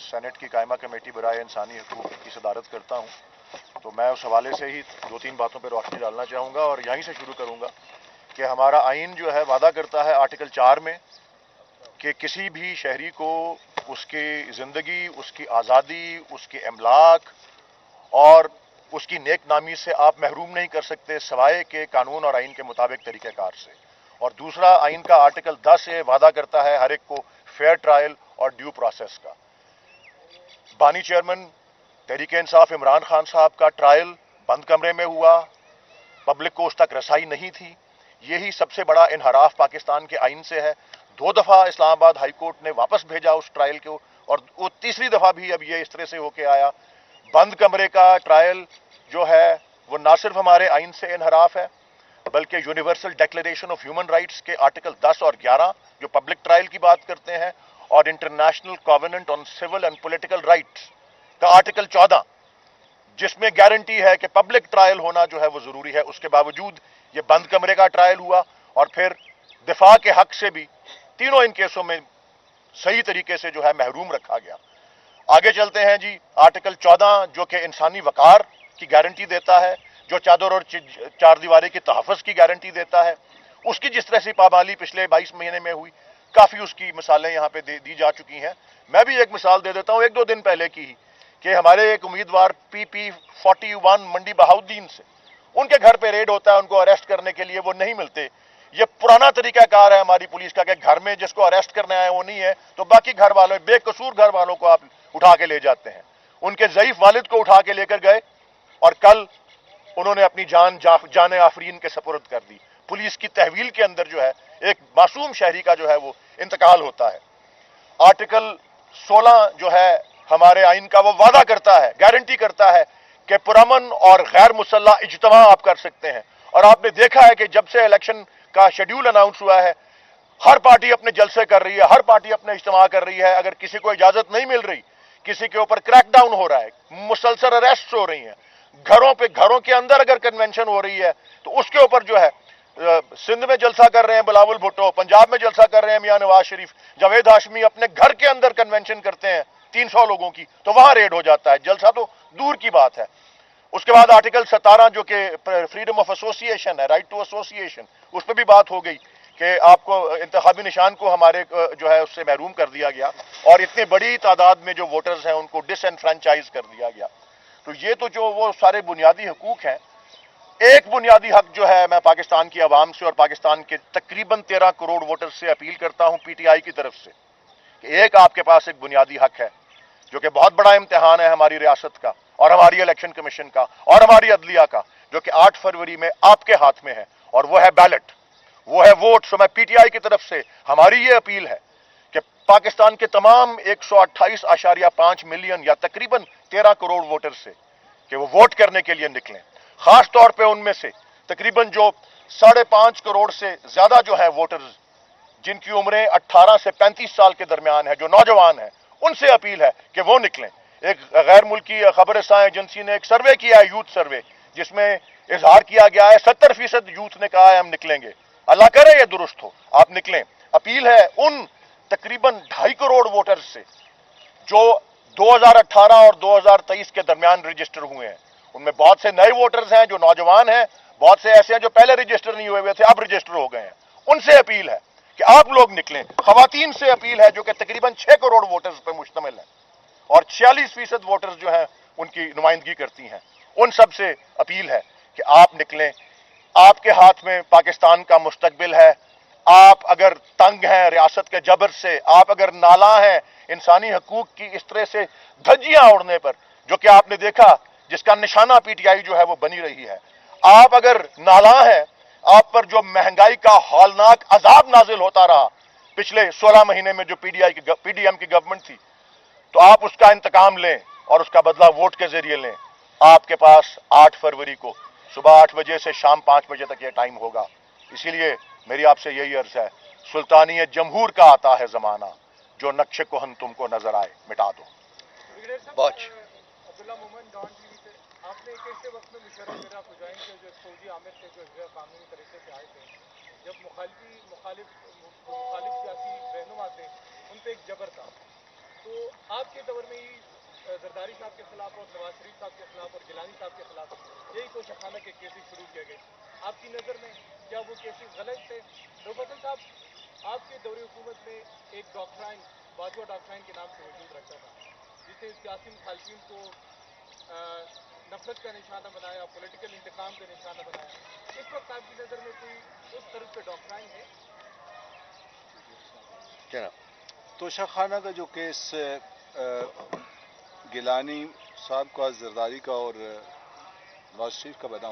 Saint کی قائمہ committee برائے انسانی حقوق کی صدارت کرتا ہوں، تو میں اس حوالے سے ہی دو تین باتوں پہ روشنی ڈالنا چاہوں گا اور یہیں سے شروع کروں گا کہ ہمارا آئین جو ہے وعدہ کرتا ہے آرٹیکل 4 میں کہ کسی بھی شہری کو اس کی زندگی، اس کی آزادی، اس کے املاک اور اس کی نیک نامی سے آپ محروم نہیں کر سکتے سوائے کہ قانون اور آئین کے مطابق طریقہ کار سے۔ اور دوسرا آئین کا آرٹیکل 10 یہ وعدہ کرتا ہے ہر ایک کو فیئر ٹرائل اور ڈیو پروسیس کا۔ بانی چیئرمین تحریک انصاف عمران خان صاحب کا ٹرائل بند کمرے میں ہوا، پبلک کو اس تک رسائی نہیں تھی۔ یہی سب سے بڑا انحراف پاکستان کے آئین سے ہے۔ 2 دفعہ اسلام آباد ہائی کورٹ نے واپس بھیجا اس ٹرائل کو، اور وہ تیسری دفعہ بھی اب یہ اس طرح سے ہو کے آیا۔ بند کمرے کا ٹرائل جو ہے وہ نہ صرف ہمارے آئین سے انحراف ہے بلکہ universal declaration of human rights کے آرٹیکل 10 اور 11 جو پبلک ٹرائل کی بات کرتے ہیں، اور international covenant on civil and political rights کا آرٹیکل 14 جس میں گارنٹی ہے کہ پبلک ٹرائل ہونا جو ہے وہ ضروری ہے، اس کے باوجود یہ بند کمرے کا ٹرائل ہوا اور پھر دفاع کے حق سے بھی تینوں ان کیسوں میں صحیح طریقے سے جو ہے محروم رکھا گیا۔ آگے چلتے ہیں جی، آرٹیکل 14 جو کہ انسانی وقار کی گارنٹی دیتا ہے، جو چادر اور چار دیواری کے تحفظ کی گارنٹی دیتا ہے، اس کی جس طرح سے پابندی پچھلے 22 مہینے میں ہوئی، کافی اس کی مثالیں یہاں پہ دی جا چکی ہیں۔ میں بھی ایک مثال دے دیتا ہوں 1-2 دن پہلے کی ہی، کہ ہمارے ایک امیدوار PP 41 منڈی بہاؤدین سے ان کے گھر پہ ریڈ ہوتا ہے، ان کو اریسٹ کرنے کے لیے وہ نہیں ملتے۔ یہ پرانا طریقہ کار ہے ہماری پولیس کا کہ گھر میں جس کو اریسٹ کرنا ہے وہ نہیں ہے تو باقی گھر والوں، بے قصور گھر والوں کو آپ اٹھا کے لے جاتے ہیں۔ ان کے ضعیف والد کو اٹھا کے لے کر گئے اور کل انہوں نے اپنی جان آفرین کے سپرد کر دی۔ پولیس کی تحویل کے اندر جو ہے ایک معصوم شہری کا جو ہے وہ انتقال ہوتا ہے۔ آرٹیکل 16 جو ہے ہمارے آئین کا وہ وعدہ کرتا ہے، گارنٹی کرتا ہے کہ پرامن اور غیر مسلح اجتماع آپ کر سکتے ہیں۔ اور آپ نے دیکھا ہے کہ جب سے الیکشن کا شیڈیول اناؤنس ہوا ہے، ہر پارٹی اپنے جلسے کر رہی ہے، ہر پارٹی اپنے اجتماع کر رہی ہے۔ اگر کسی کو اجازت نہیں مل رہی، کسی کے اوپر کریک ڈاؤن ہو رہا ہے، مسلسل اریسٹ ہو رہی ہیں، گھروں کے اندر اگر کنونشن ہو رہی ہے تو اس کے اوپر جو ہے سندھ میں جلسہ کر رہے ہیں بلاول بھٹو، پنجاب میں جلسہ کر رہے ہیں میاں نواز شریف، جاوید ہاشمی اپنے گھر کے اندر کنونشن کرتے ہیں 300 لوگوں کی تو وہاں ریڈ ہو جاتا ہے، جلسہ تو دور کی بات ہے۔ اس کے بعد آرٹیکل 17 جو کہ فریڈم آف ایسوسیشن ہے، رائٹ ٹو ایسوسیشن، اس پہ بھی بات ہو گئی کہ آپ کو انتخابی نشان کو ہمارے جو ہے اس سے محروم کر دیا گیا اور اتنی بڑی تعداد میں جو ووٹرز ہیں ان کو ڈس انفرینچائز کر دیا گیا۔ تو یہ تو جو وہ سارے بنیادی حقوق ہیں۔ ایک بنیادی حق جو ہے میں پاکستان کی عوام سے اور پاکستان کے تقریباً 13 کروڑ ووٹر سے اپیل کرتا ہوں PTI کی طرف سے کہ ایک آپ کے پاس ایک بنیادی حق ہے جو کہ بہت بڑا امتحان ہے ہماری ریاست کا اور ہماری الیکشن کمیشن کا اور ہماری عدلیہ کا، جو کہ 8 فروری میں آپ کے ہاتھ میں ہے، اور وہ ہے بیلٹ، وہ ہے ووٹ۔ سو میں PTI کی طرف سے ہماری یہ اپیل ہے کہ پاکستان کے تمام 128.5 ملین یا تقریباً 13 کروڑ ووٹر سے کہ وہ ووٹ کرنے کے لیے نکلیں۔ خاص طور پہ ان میں سے تقریباً جو 5.5 کروڑ سے زیادہ جو ہیں ووٹرز جن کی عمریں 18 سے 35 سال کے درمیان ہے، جو نوجوان ہیں، ان سے اپیل ہے کہ وہ نکلیں۔ ایک غیر ملکی خبر رساں ایجنسی نے ایک سروے کیا ہے، یوتھ سروے، جس میں اظہار کیا گیا ہے 70% یوتھ نے کہا ہے ہم نکلیں گے۔ اللہ کرے یہ درست ہو، آپ نکلیں۔ اپیل ہے ان تقریباً 2.5 کروڑ ووٹرز سے جو 2018 اور 2023 کے درمیان رجسٹر ہوئے ہیں۔ ان میں بہت سے نئے ووٹرز ہیں جو نوجوان ہیں، بہت سے ایسے ہیں جو پہلے رجسٹر نہیں ہوئے تھے اب رجسٹر ہو گئے ہیں۔ ان سے اپیل ہے کہ آپ لوگ نکلیں۔ خواتین سے اپیل ہے جو کہ تقریباً 6 کروڑ ووٹرز پہ مشتمل ہے اور 46% ووٹرز جو ہیں ان کی نمائندگی کرتی ہیں، ان سب سے اپیل ہے کہ آپ نکلیں۔ آپ کے ہاتھ میں پاکستان کا مستقبل ہے۔ آپ اگر تنگ ہیں ریاست کے جبر سے، آپ اگر نالاں ہیں انسانی حقوق کی اس طرح سے دھجیاں اڑنے پر، جو کہ آپ نے دیکھا جس کا نشانہ PTI جو ہے وہ بنی رہی ہے، آپ اگر نالاں ہیں، آپ پر جو مہنگائی کا ہولناک عذاب نازل ہوتا رہا پچھلے 16 مہینے میں جو PDM کی گورنمنٹ تھی، تو آپ اس کا انتقام لیں اور اس کا بدلہ ووٹ کے ذریعے لیں۔ آپ کے پاس 8 فروری کو صبح 8 بجے سے شام 5 بجے تک یہ ٹائم ہوگا۔ اسی لیے میری آپ سے یہی عرض ہے، سلطانی جمہور کا آتا ہے زمانہ، جو نقش کہن تم کو نظر آئے مٹا دو۔ بہت عبداللہ مومن ڈان ٹی وی سے آپ نے ایک ایسے وقت میں مشرف میرا فجائن کے جو فوجی عامر تھے جو غیر قانونی طریقے سے آئے تھے، جب مخالف سیاسی رہنما تھے ان پہ ایک جبر تھا، تو آپ کے دور میں ہی زرداری صاحب کے خلاف اور نواز شریف صاحب کے خلاف اور گیلانی صاحب کے خلاف یہی توشہ کے کیسز شروع کیے گئے. آپ کی نظر میں کیا وہ کیسز غلط تھے؟ رفت صاحب آپ کے دور حکومت میں ایک ڈاکٹرائن باجوہ ڈاکٹرائن کے نام سے وجود رکھتا تھا جسے سیاسی مخالفین کو نفرت کا نشانہ بنایا, پولیٹیکل انتقام کا نشانہ بنایا. اس وقت آپ کی نظر میں کوئی اس طرف کا ڈاکٹرائن ہے؟ کیا توشہ خانہ کا جو کیس گیلانی صاحب کا, زرداری کا اور نواز شریف کا بنا